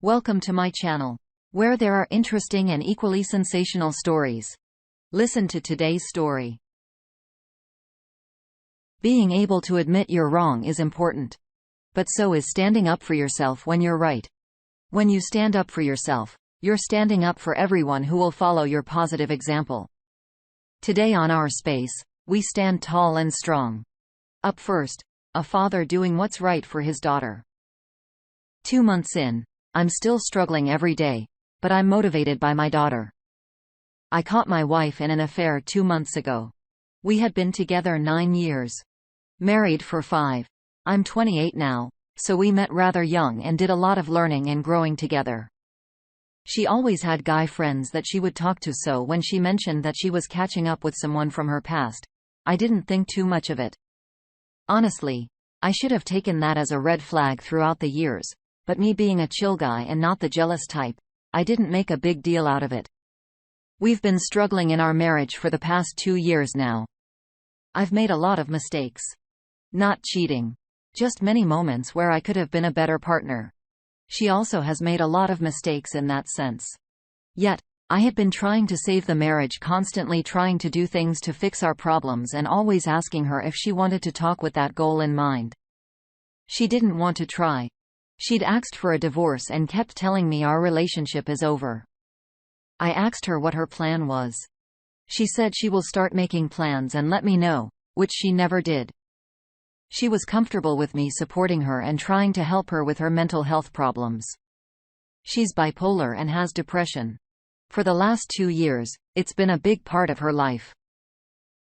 Welcome to my channel, where there are interesting and equally sensational stories. Listen to today's story. Being able to admit you're wrong is important. But so is standing up for yourself when you're right. When you stand up for yourself, you're standing up for everyone who will follow your positive example. Today on our space, we stand tall and strong. Up first, a father doing what's right for his daughter. 2 months in, I'm still struggling every day, but I'm motivated by my daughter. I caught my wife in an affair 2 months ago. We had been together 9 years. Married for 5. I'm 28 now, so we met rather young and did a lot of learning and growing together. She always had guy friends that she would talk to, so when she mentioned that she was catching up with someone from her past, I didn't think too much of it. Honestly, I should have taken that as a red flag throughout the years. But me being a chill guy and not the jealous type, I didn't make a big deal out of it. We've been struggling in our marriage for the past 2 years now. I've made a lot of mistakes. Not cheating. Just many moments where I could have been a better partner. She also has made a lot of mistakes in that sense. Yet, I had been trying to save the marriage, constantly trying to do things to fix our problems and always asking her if she wanted to talk with that goal in mind. She didn't want to try. She'd asked for a divorce and kept telling me our relationship is over. I asked her what her plan was. She said she will start making plans and let me know, which she never did. She was comfortable with me supporting her and trying to help her with her mental health problems. She's bipolar and has depression. For the last 2 years, it's been a big part of her life.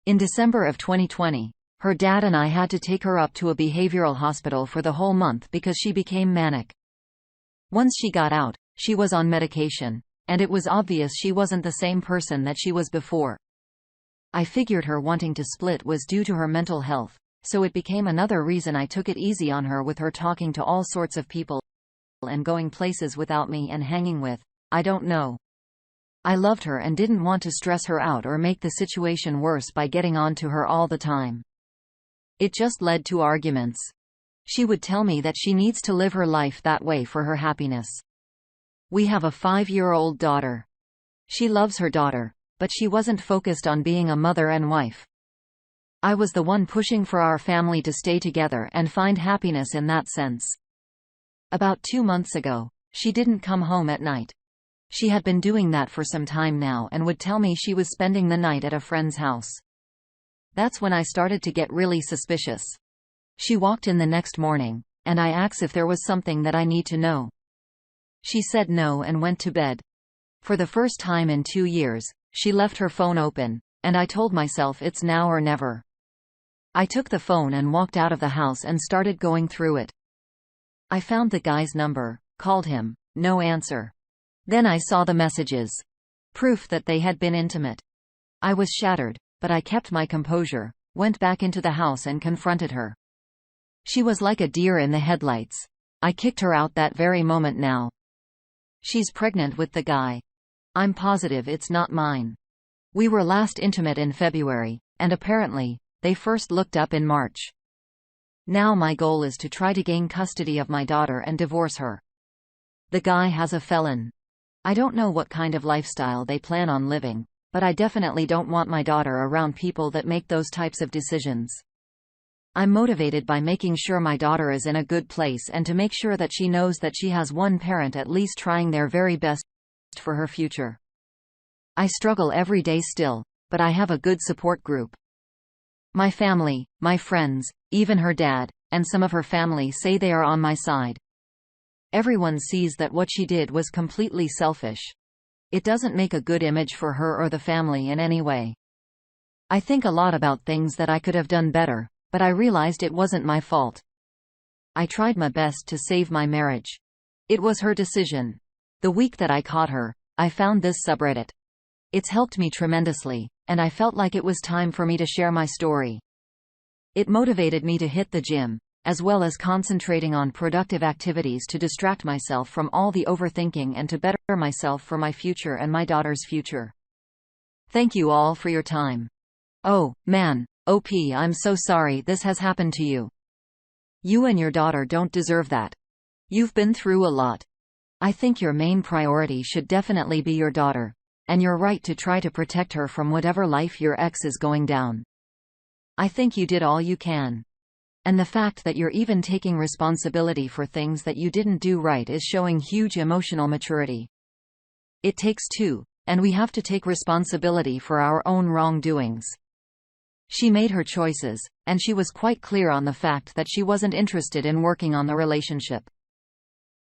In December of 2020, her dad and I had to take her up to a behavioral hospital for the whole month because she became manic. Once she got out, she was on medication, and it was obvious she wasn't the same person that she was before. I figured her wanting to split was due to her mental health, so it became another reason I took it easy on her with her talking to all sorts of people and going places without me and hanging with, I don't know. I loved her and didn't want to stress her out or make the situation worse by getting on to her all the time. It just led to arguments. She would tell me that she needs to live her life that way for her happiness. We have a 5-year-old daughter. She loves her daughter, but she wasn't focused on being a mother and wife. I was the one pushing for our family to stay together and find happiness in that sense. About 2 months ago, she didn't come home at night. She had been doing that for some time now and would tell me she was spending the night at a friend's house. That's when I started to get really suspicious. She walked in the next morning, and I asked if there was something that I need to know. She said no and went to bed. For the first time in 2 years, she left her phone open, and I told myself it's now or never. I took the phone and walked out of the house and started going through it. I found the guy's number, called him, no answer. Then I saw the messages. Proof that they had been intimate. I was shattered. But I kept my composure, went back into the house and confronted her. She was like a deer in the headlights. I kicked her out that very moment now. She's pregnant with the guy. I'm positive it's not mine. We were last intimate in February, and apparently, they first looked up in March. Now my goal is to try to gain custody of my daughter and divorce her. The guy has a felon. I don't know what kind of lifestyle they plan on living. But I definitely don't want my daughter around people that make those types of decisions. I'm motivated by making sure my daughter is in a good place and to make sure that she knows that she has one parent at least trying their very best for her future. I struggle every day still, but I have a good support group. My family, my friends, even her dad, and some of her family say they are on my side. Everyone sees that what she did was completely selfish. It doesn't make a good image for her or the family in any way. I think a lot about things that I could have done better, but I realized it wasn't my fault. I tried my best to save my marriage. It was her decision. The week that I caught her, I found this subreddit. It's helped me tremendously, and I felt like it was time for me to share my story. It motivated me to hit the gym, as well as concentrating on productive activities to distract myself from all the overthinking and to better myself for my future and my daughter's future. Thank you all for your time. Oh, man, OP, I'm so sorry this has happened to you. You and your daughter don't deserve that. You've been through a lot. I think your main priority should definitely be your daughter, and you're right to try to protect her from whatever life your ex is going down. I think you did all you can. And the fact that you're even taking responsibility for things that you didn't do right is showing huge emotional maturity. It takes two, and we have to take responsibility for our own wrongdoings. She made her choices, and she was quite clear on the fact that she wasn't interested in working on the relationship.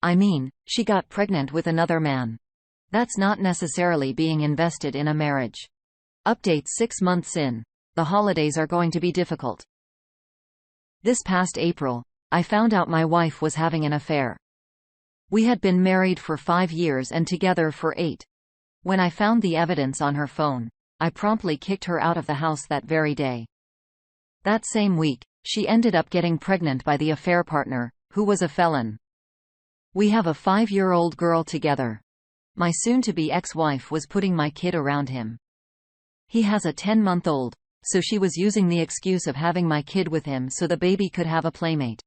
I mean, she got pregnant with another man. That's not necessarily being invested in a marriage. Update 6 months in. The holidays are going to be difficult. This past April, I found out my wife was having an affair. We had been married for 5 years and together for 8. When I found the evidence on her phone, I promptly kicked her out of the house that very day. That same week, she ended up getting pregnant by the affair partner, who was a felon. We have a 5-year-old girl together. My soon-to-be ex-wife was putting my kid around him. He has a 10-month-old. So she was using the excuse of having my kid with him so the baby could have a playmate.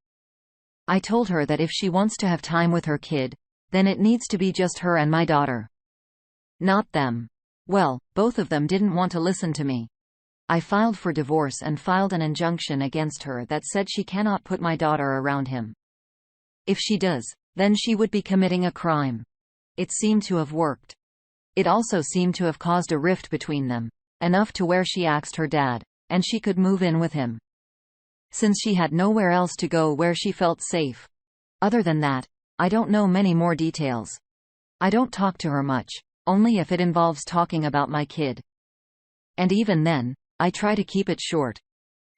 I told her that if she wants to have time with her kid, then it needs to be just her and my daughter. Not them. Well, both of them didn't want to listen to me. I filed for divorce and filed an injunction against her that said she cannot put my daughter around him. If she does, then she would be committing a crime. It seemed to have worked. It also seemed to have caused a rift between them. Enough to where she asked her dad, and she could move in with him. Since she had nowhere else to go where she felt safe. Other than that, I don't know many more details. I don't talk to her much, only if it involves talking about my kid. And even then, I try to keep it short.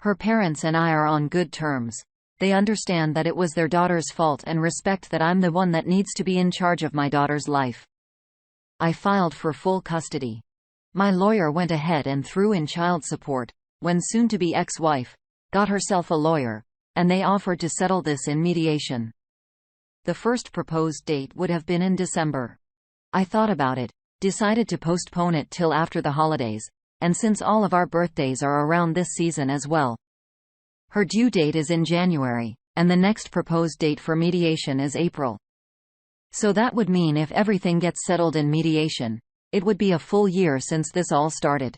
Her parents and I are on good terms. They understand that it was their daughter's fault and respect that I'm the one that needs to be in charge of my daughter's life. I filed for full custody. My lawyer went ahead and threw in child support, when soon-to-be ex-wife got herself a lawyer, and they offered to settle this in mediation. The first proposed date would have been in December. I thought about it, decided to postpone it till after the holidays, and since all of our birthdays are around this season as well. Her due date is in January, and the next proposed date for mediation is April. So that would mean if everything gets settled in mediation, it would be a full year since this all started.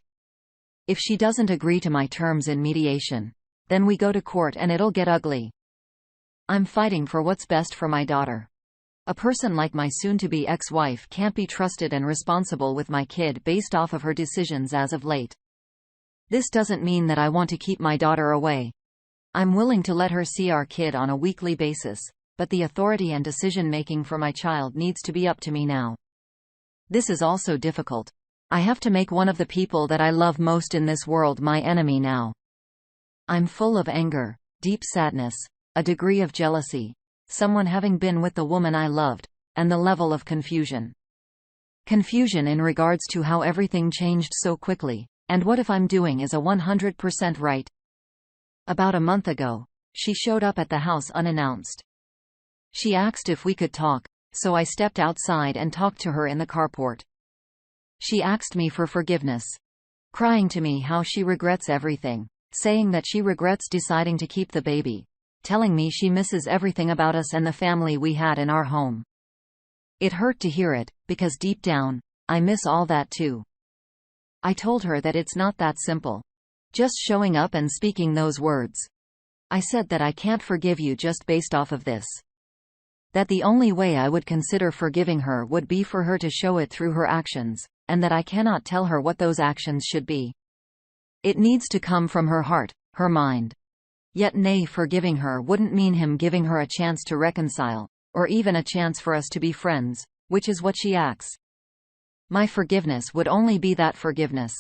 If she doesn't agree to my terms in mediation, then we go to court and it'll get ugly. I'm fighting for what's best for my daughter. A person like my soon-to-be ex-wife can't be trusted and responsible with my kid based off of her decisions as of late. This doesn't mean that I want to keep my daughter away. I'm willing to let her see our kid on a weekly basis, but the authority and decision-making for my child needs to be up to me now. This is also difficult. I have to make one of the people that I love most in this world my enemy now. I'm full of anger, deep sadness, a degree of jealousy, someone having been with the woman I loved, and the level of confusion. Confusion in regards to how everything changed so quickly, and what if I'm doing is a 100% right. About a month ago, she showed up at the house unannounced. She asked if we could talk, so I stepped outside and talked to her in the carport. She asked me for forgiveness, crying to me how she regrets everything, saying that she regrets deciding to keep the baby, telling me she misses everything about us and the family we had in our home. It hurt to hear it, because deep down, I miss all that too. I told her that it's not that simple. Just showing up and speaking those words. I said that I can't forgive you just based off of this. That the only way I would consider forgiving her would be for her to show it through her actions, and that I cannot tell her what those actions should be. It needs to come from her heart, her mind. Yet nay, forgiving her wouldn't mean him giving her a chance to reconcile, or even a chance for us to be friends, which is what she asks. My forgiveness would only be that forgiveness.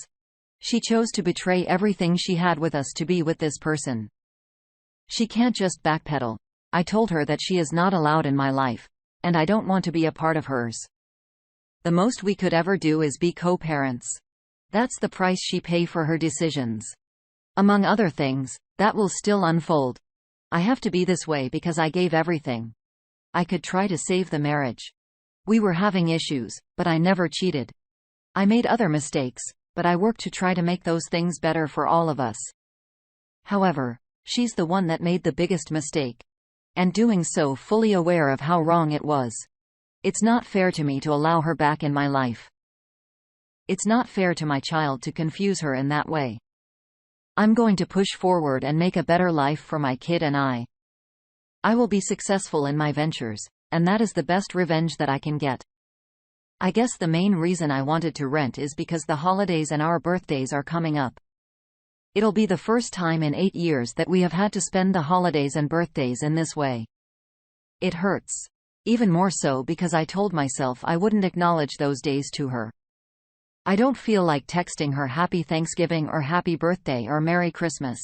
She chose to betray everything she had with us to be with this person. She can't just backpedal. I told her that she is not allowed in my life, and I don't want to be a part of hers. The most we could ever do is be co-parents. That's the price she pay for her decisions. Among other things, that will still unfold. I have to be this way because I gave everything. I could try to save the marriage. We were having issues, but I never cheated. I made other mistakes, but I worked to try to make those things better for all of us. However, she's the one that made the biggest mistake. And doing so fully aware of how wrong it was. It's not fair to me to allow her back in my life. It's not fair to my child to confuse her in that way. I'm going to push forward and make a better life for my kid and I. I will be successful in my ventures, and that is the best revenge that I can get. I guess the main reason I wanted to rent is because the holidays and our birthdays are coming up. It'll be the first time in 8 years that we have had to spend the holidays and birthdays in this way. It hurts. Even more so because I told myself I wouldn't acknowledge those days to her. I don't feel like texting her Happy Thanksgiving or Happy Birthday or Merry Christmas.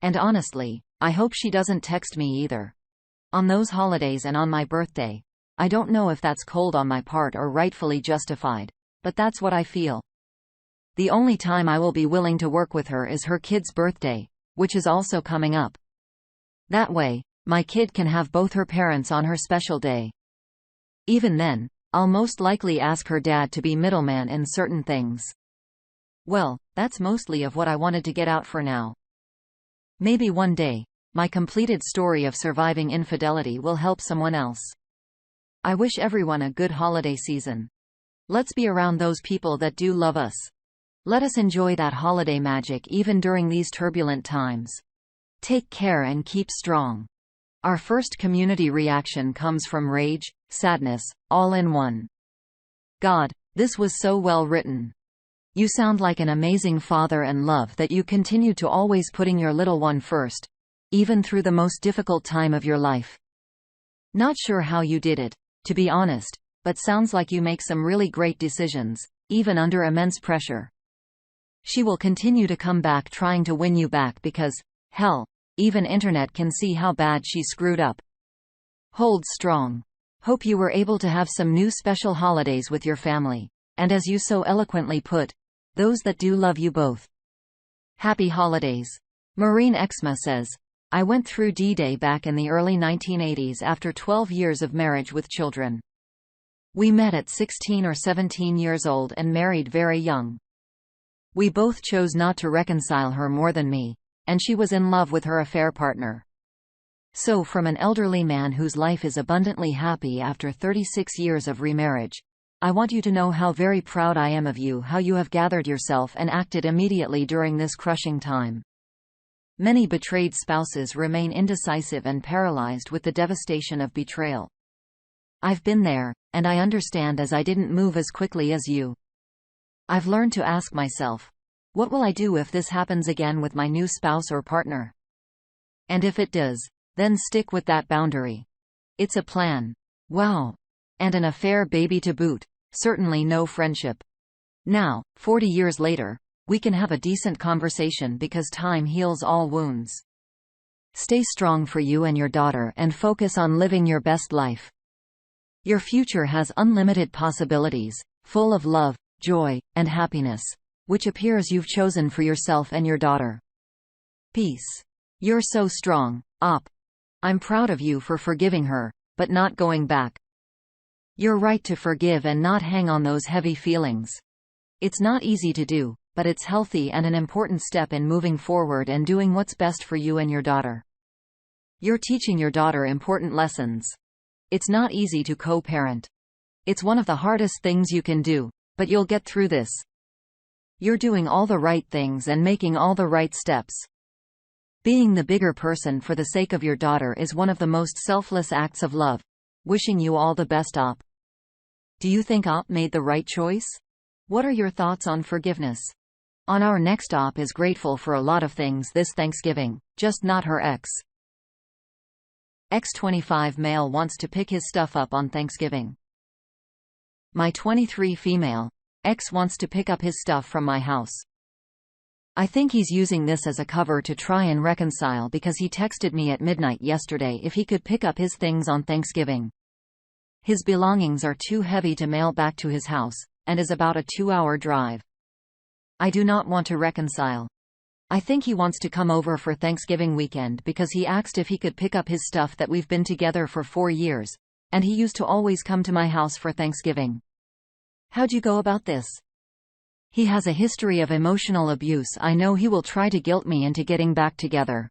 And honestly, I hope she doesn't text me either. On those holidays and on my birthday. I don't know if that's cold on my part or rightfully justified, but that's what I feel. The only time I will be willing to work with her is her kid's birthday, which is also coming up. That way, my kid can have both her parents on her special day. Even then, I'll most likely ask her dad to be middleman in certain things. Well, that's mostly of what I wanted to get out for now. Maybe one day, my completed story of surviving infidelity will help someone else. I wish everyone a good holiday season. Let's be around those people that do love us. Let us enjoy that holiday magic even during these turbulent times. Take care and keep strong. Our first community reaction comes from rage, sadness, all in one. God, this was so well written. You sound like an amazing father and love that you continue to always putting your little one first, even through the most difficult time of your life. Not sure how you did it, to be honest, but sounds like you make some really great decisions, even under immense pressure. She will continue to come back trying to win you back because, hell, even internet can see how bad she screwed up. Hold strong. Hope you were able to have some new special holidays with your family, and as you so eloquently put, those that do love you both. Happy holidays. Maureen Exma says, I went through D-Day back in the early 1980s after 12 years of marriage with children. We met at 16 or 17 years old and married very young. We both chose not to reconcile her more than me, and she was in love with her affair partner. So from an elderly man whose life is abundantly happy after 36 years of remarriage, I want you to know how very proud I am of you, how you have gathered yourself and acted immediately during this crushing time. Many betrayed spouses remain indecisive and paralyzed with the devastation of betrayal. I've been there, and I understand as I didn't move as quickly as you. I've learned to ask myself, what will I do if this happens again with my new spouse or partner? And if it does, then stick with that boundary. It's a plan. Wow. And an affair baby to boot, certainly no friendship. Now, 40 years later, we can have a decent conversation because time heals all wounds. Stay strong for you and your daughter and focus on living your best life. Your future has unlimited possibilities, full of love, joy, and happiness, which appears you've chosen for yourself and your daughter. Peace. You're so strong, Op. I'm proud of you for forgiving her, but not going back. You're right to forgive and not hang on those heavy feelings. It's not easy to do, but it's healthy and an important step in moving forward and doing what's best for you and your daughter. You're teaching your daughter important lessons. It's not easy to co-parent. It's one of the hardest things you can do, but you'll get through this. You're doing all the right things and making all the right steps. Being the bigger person for the sake of your daughter is one of the most selfless acts of love. Wishing you all the best, Op. Do you think Op made the right choice? What are your thoughts on forgiveness? On our next Op is grateful for a lot of things this Thanksgiving, just not her ex. X25 male wants to pick his stuff up on Thanksgiving. My 23 female ex wants to pick up his stuff from my house. I think he's using this as a cover to try and reconcile because he texted me at midnight yesterday if he could pick up his things on Thanksgiving. His belongings are too heavy to mail back to his house, and is about a 2-hour drive. I do not want to reconcile. I think he wants to come over for Thanksgiving weekend because he asked if he could pick up his stuff that we've been together for 4 years, and he used to always come to my house for Thanksgiving. How'd you go about this? He has a history of emotional abuse. I know he will try to guilt me into getting back together.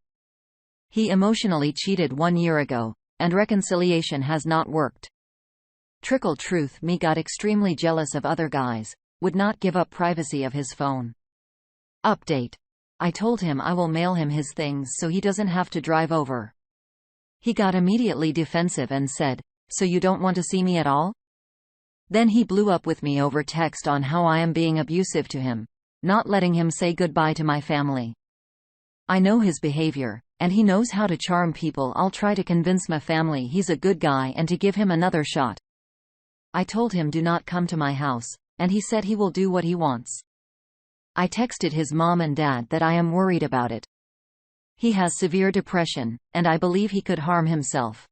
He emotionally cheated 1 year ago, and reconciliation has not worked. Trickle truth, me got extremely jealous of other guys, would not give up privacy of his phone. Update. I told him I will mail him his things so he doesn't have to drive over. He got immediately defensive and said, "So you don't want to see me at all?" Then he blew up with me over text on how I am being abusive to him, not letting him say goodbye to my family. I know his behavior, and he knows how to charm people. I'll try to convince my family he's a good guy and to give him another shot. I told him do not come to my house, and he said he will do what he wants. I texted his mom and dad that I am worried about it. He has severe depression, and I believe he could harm himself.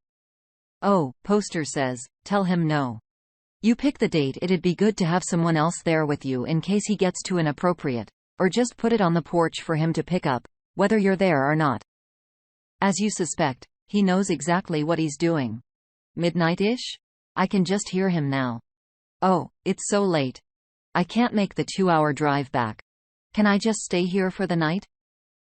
Oh, poster says, tell him no. You pick the date. It'd be good to have someone else there with you in case he gets too inappropriate, or just put it on the porch for him to pick up, whether you're there or not. As you suspect, he knows exactly what he's doing. Midnight-ish? I can just hear him now. Oh, it's so late. I can't make the 2-hour drive back. Can I just stay here for the night?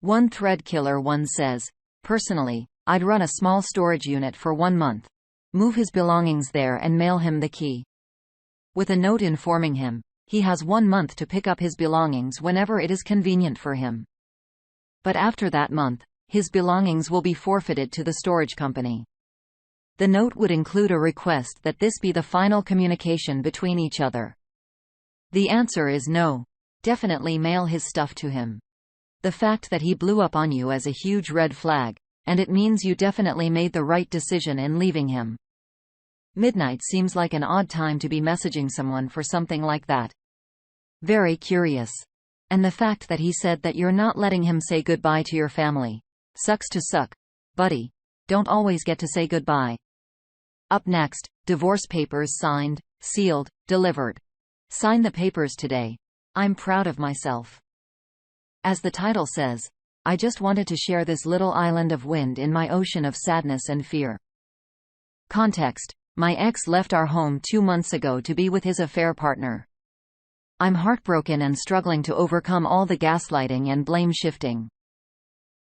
One thread killer one says, personally, I'd run a small storage unit for 1 month. Move his belongings there and mail him the key. With a note informing him, he has 1 month to pick up his belongings whenever it is convenient for him. But after that month, his belongings will be forfeited to the storage company. The note would include a request that this be the final communication between each other. The answer is no. Definitely mail his stuff to him. The fact that he blew up on you is a huge red flag, and it means you definitely made the right decision in leaving him. Midnight seems like an odd time to be messaging someone for something like that. Very curious. And the fact that he said that you're not letting him say goodbye to your family. Sucks to suck. Buddy. Don't always get to say goodbye. Up next, divorce papers signed, sealed, delivered. Sign the papers today. I'm proud of myself. As the title says, I just wanted to share this little island of wind in my ocean of sadness and fear. Context. My ex left our home 2 months ago to be with his affair partner. I'm heartbroken and struggling to overcome all the gaslighting and blame shifting.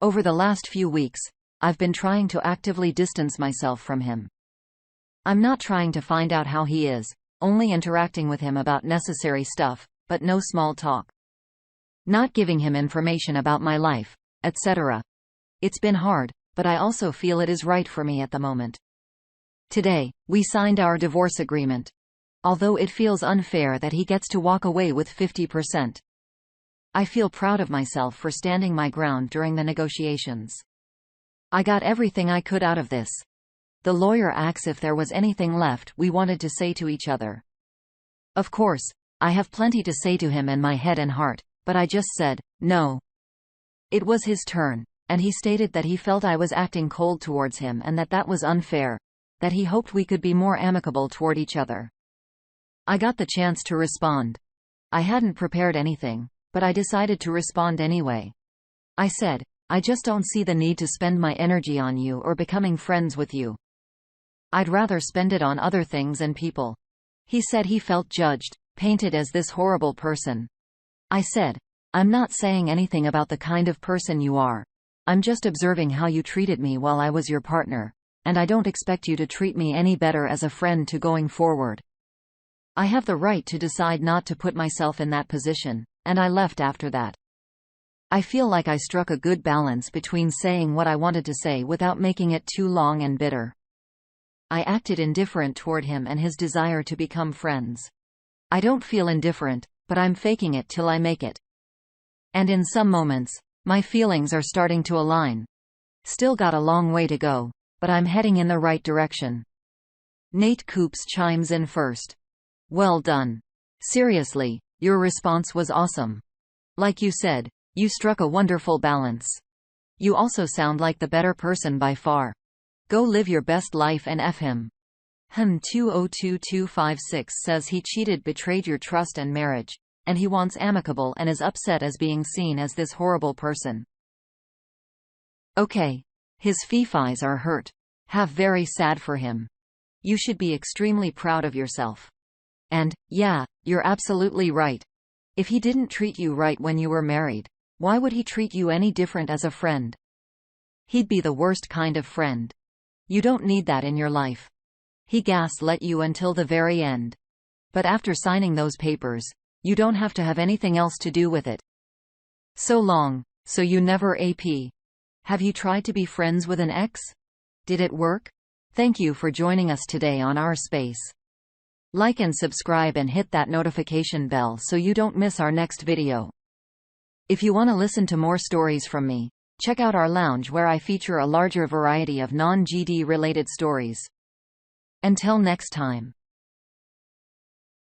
Over the last few weeks, I've been trying to actively distance myself from him. I'm not trying to find out how he is, only interacting with him about necessary stuff, but no small talk. Not giving him information about my life, etc. It's been hard, but I also feel it is right for me at the moment. Today, we signed our divorce agreement. Although it feels unfair that he gets to walk away with 50%. I feel proud of myself for standing my ground during the negotiations. I got everything I could out of this. The lawyer asks if there was anything left we wanted to say to each other. Of course, I have plenty to say to him in my head and heart, but I just said, no. It was his turn, and he stated that he felt I was acting cold towards him and that was unfair, that he hoped we could be more amicable toward each other. I got the chance to respond. I hadn't prepared anything, but I decided to respond anyway. I said, I just don't see the need to spend my energy on you or becoming friends with you. I'd rather spend it on other things and people. He said he felt judged, painted as this horrible person. I said, I'm not saying anything about the kind of person you are. I'm just observing how you treated me while I was your partner, and I don't expect you to treat me any better as a friend to going forward. I have the right to decide not to put myself in that position, and I left after that. I feel like I struck a good balance between saying what I wanted to say without making it too long and bitter. I acted indifferent toward him and his desire to become friends. I don't feel indifferent, but I'm faking it till I make it. And in some moments, my feelings are starting to align. Still got a long way to go, but I'm heading in the right direction. Nate Coops chimes in first. Well done. Seriously, your response was awesome. Like you said, you struck a wonderful balance. You also sound like the better person by far. Go live your best life and F him. 202256 says he cheated, betrayed your trust and marriage, and he wants amicable and is upset as being seen as this horrible person. Okay. His fifis are hurt. Have very sad for him. You should be extremely proud of yourself. And, yeah, you're absolutely right. If he didn't treat you right when you were married, why would he treat you any different as a friend? He'd be the worst kind of friend. You don't need that in your life. He gaslit you until the very end. But after signing those papers, you don't have to have anything else to do with it. So long, so you never AP. Have you tried to be friends with an ex? Did it work? Thank you for joining us today on our space. Like and subscribe and hit that notification bell so you don't miss our next video. If you want to listen to more stories from me, check out our lounge where I feature a larger variety of non-GD related stories. Until next time.